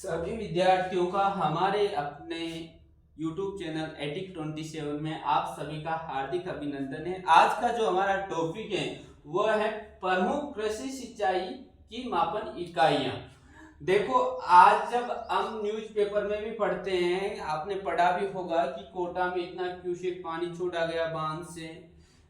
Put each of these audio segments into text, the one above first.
सभी विद्यार्थियों का हमारे अपने YouTube चैनल एटिक27 में आप सभी का हार्दिक अभिनंदन है। आज का जो हमारा टॉपिक है वह है प्रमुख कृषि सिंचाई की मापन इकाइयां। देखो, आज जब हम न्यूज़पेपर में भी पढ़ते हैं, आपने पढ़ा भी होगा कि कोटा में इतना क्यूसेक पानी छोड़ा गया बांध से,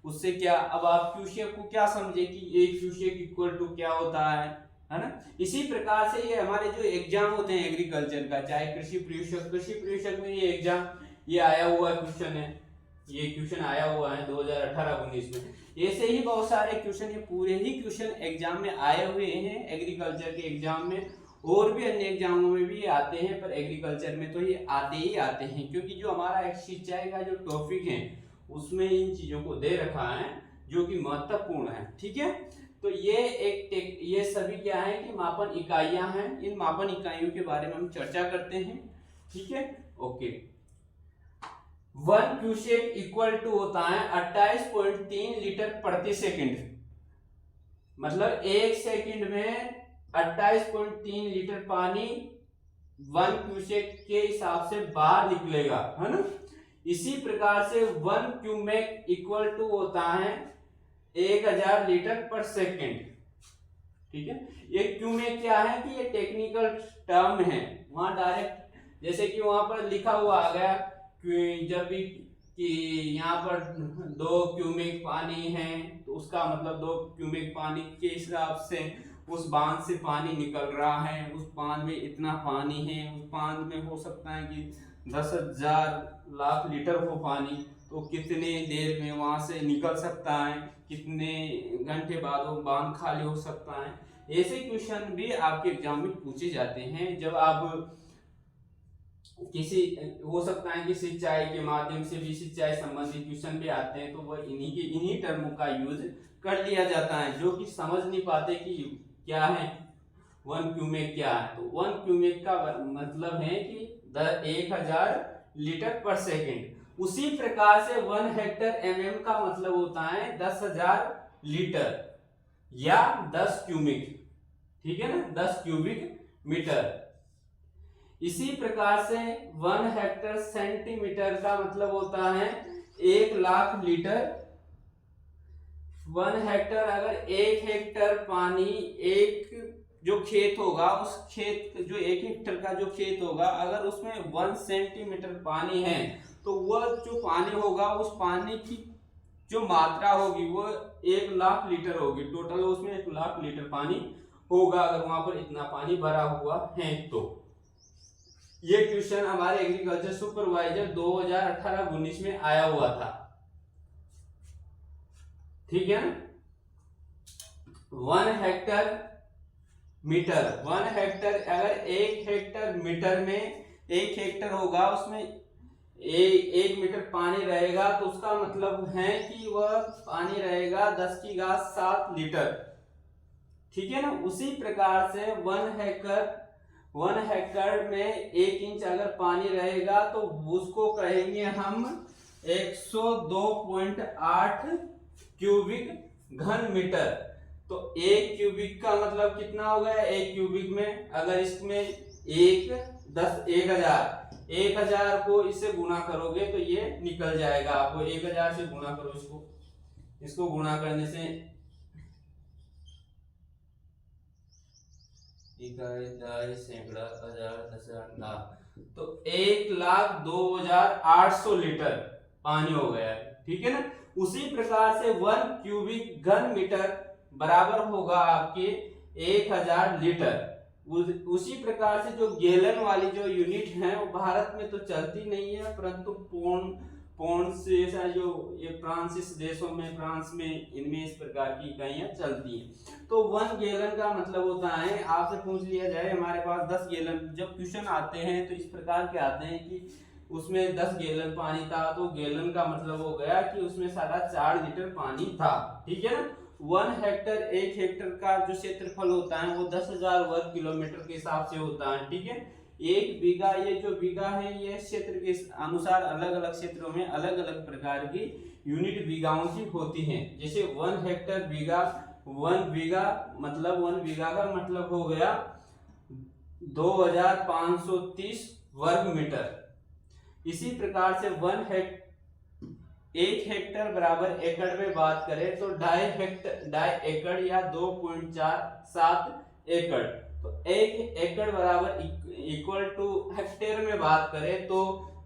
उससे क्या। अब आप क्यूसेक को क्या समझे कि एक क्यूसेक इक्वल टू क्या होता है ना। इसी प्रकार से ये हमारे जो एग्जाम होते हैं एग्रीकल्चर का, चाहे कृषि प्रयोगशाला में ये एग्जाम ये आया हुआ क्वेश्चन है, ये क्वेश्चन आया हुआ है 2018-19 में। ऐसे ही बहुत सारे क्वेश्चन, ये पूरे ही क्वेश्चन एग्जाम में आए हुए हैं एग्रीकल्चर के एग्जाम में, और भी अन्य एग्जामों में भी आते हैं, पर एग्रीकल्चर में तो ये आते ही आते हैं, क्योंकि जो हमारा एक सिंचाई का जो टॉपिक है उसमें इन चीजों को दे रखा है जो कि महत्वपूर्ण है। ठीक है, तो ये सभी क्या है कि मापन इकाइयां हैं। इन मापन इकाइयों के बारे में हम चर्चा करते हैं। ठीक है, ओके। 1 क्यूसेक इक्वल टू होता है 28.3 लीटर प्रति सेकंड, मतलब एक सेकंड में 28.3 लीटर पानी 1 क्यूसेक के हिसाब से बाहर निकलेगा, है ना। इसी प्रकार से 1 क्यूमेक इक्वल टू होता है 1000 लीटर पर सेकंड। ठीक है, ये क्यूमेक क्या है कि ये टेक्निकल टर्म है, वहां डायरेक्ट जैसे कि वहां पर लिखा हुआ आ गया कि जब भी कि यहाँ पर 2 क्यूमेक पानी है तो उसका मतलब 2 क्यूमेक पानी के हिसाब से उस बांध से पानी निकल रहा है, उस बांध में इतना पानी है, उस बांध में हो सकता है कि 10,000 लाख लीटर हो पानी, तो कितने देर में वहां से निकल सकता है, कितने घंटे बाद वो बांध खाली हो सकता है। ऐसे क्वेश्चन भी आपके एग्जाम में पूछे जाते हैं। जब आप किसी, हो सकता है कि सिंचाई के माध्यम से भी सिंचाई संबंधित क्वेश्चन भी आते हैं, तो वह इन्हीं टर्मों का यूज कर लिया जाता है, जो कि समझ नहीं पाते कि क्या है 1 क्यूमेक क्या है। तो 1 क्यूमेक का मतलब है कि 1000 लीटर पर सेकेंड। उसी प्रकार से 1 हेक्टर mm का मतलब होता है 10,000 लीटर या 10 क्यूबिक। ठीक है ना, 10 क्यूबिक मीटर। इसी प्रकार से 1 हेक्टर सेंटीमीटर का मतलब होता है 1 लाख लीटर। 1 हेक्टर, अगर 1 हेक्टर पानी, एक जो खेत होगा उस खेत जो 1 हेक्टर का जो खेत होगा, अगर उसमें 1 सेंटीमीटर पानी है तो वह जो पानी होगा उस पानी की जो मात्रा होगी वो 1 लाख लीटर होगी। टोटल उसमें 1 लाख लीटर पानी होगा अगर वहां पर इतना पानी भरा हुआ है तो। ये क्वेश्चन हमारे एग्रीकल्चर सुपरवाइजर 2018-19 में आया हुआ था। ठीक है, 1 हेक्टर मीटर, 1 हेक्टर, अगर 1 हेक्टर मीटर में 1 हेक्टर होगा, उसमें 1 मीटर पानी रहेगा, तो उसका मतलब है कि वह पानी रहेगा 10⁻7 लीटर। ठीक है ना। उसी प्रकार से 1 हेक्टर में 1 इंच अगर पानी रहेगा तो उसको कहेंगे हम 102.8 क्यूबिक घन मीटर। तो 1 क्यूबिक का मतलब कितना हो गया, 1 क्यूबिक में अगर इसमें 1000 को इससे गुणा करोगे तो ये निकल जाएगा आपको। 1000 से गुणा करो इसको गुणा करने से इकाई, दहाई, सैकड़ा, हजार, दशक, लाख, तो 1,02,800 लीटर पानी हो गया है। ठीक है ना। उसी प्रकार से 1 क्यूबिक घन मीटर बराबर होगा आपके 1000 लीटर। उसी प्रकार से जो गैलन वाली जो यूनिट है वो भारत में तो चलती नहीं है, परंतु पौंड से जो ये फ्रांसीसी देशों में, फ्रांस में, इनमें इस प्रकार की इकाइयां चलती हैं। तो 1 गैलन का मतलब होता है, आपसे पूछ लिया जाए हमारे पास 10 गैलन, जब क्वेश्चन आते हैं तो इस प्रकार के आते हैं कि उसमें 10 गैलन पानी था, तो गैलन का मतलब हो गया कि उसमें 4.5 लीटर पानी था। ठीक है ना। 1 हेक्टर, 1 हेक्टर का जो क्षेत्रफल होता है वो 10,000 वर्ग किलोमीटर के हिसाब से होता है। ठीक है। 1 बीघा, ये जो बीघा है ये क्षेत्र के अनुसार अलग अलग क्षेत्रों में अलग अलग प्रकार की यूनिट बीघाओं की होती हैं। जैसे 1 हेक्टर बीघा, 1 बीघा मतलब 1 बीघा का मतलब हो गया 2530 वर्ग मीटर। इसी प्रकार से 1 हेक्टर बराबर एकड़ में बात करें तो 2.5 एकड़ या 2.47 एकड़। तो 1 एकड़ बराबर इक्वल टू हेक्टेयर में बात करें तो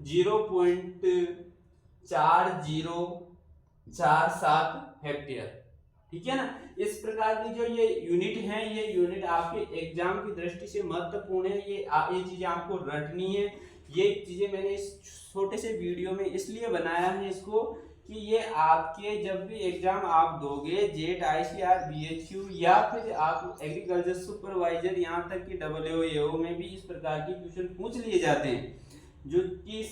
0.4047 हेक्टेयर। ठीक है ना। इस प्रकार की जो ये यूनिट है, ये यूनिट आपके एग्जाम की दृष्टि से महत्वपूर्ण है। ये चीजें आपको रटनी है। ये चीजें मैंने इस छोटे से वीडियो में इसलिए बनाया है इसको कि ये आपके जब भी एग्जाम आप दोगे जेट ICR BHU या फिर आप एग्रीकल्चर सुपरवाइजर यहाँ तक कि WAO में भी इस प्रकार के क्वेश्चन पूछ लिए जाते हैं, जो कि इस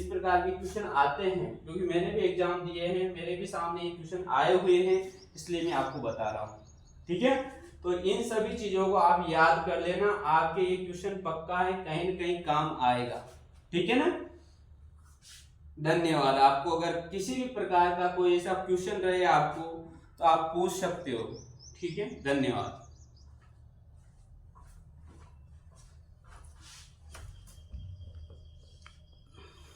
प्रकार के क्वेश्चन आते हैं, क्योंकि मैंने भी एग्जाम दिए हैं, मेरे भी सामने ये क्वेश्चन आए हुए हैं, इसलिए मैं आपको बता रहा हूँ। ठीक है, तो इन सभी चीजों को आप याद कर लेना, आपके ये क्वेश्चन पक्का है, कहीं न कहीं काम आएगा। ठीक है ना। धन्यवाद। आपको अगर किसी भी प्रकार का कोई ऐसा क्वेश्चन रहे आपको तो आप पूछ सकते हो। ठीक है, धन्यवाद।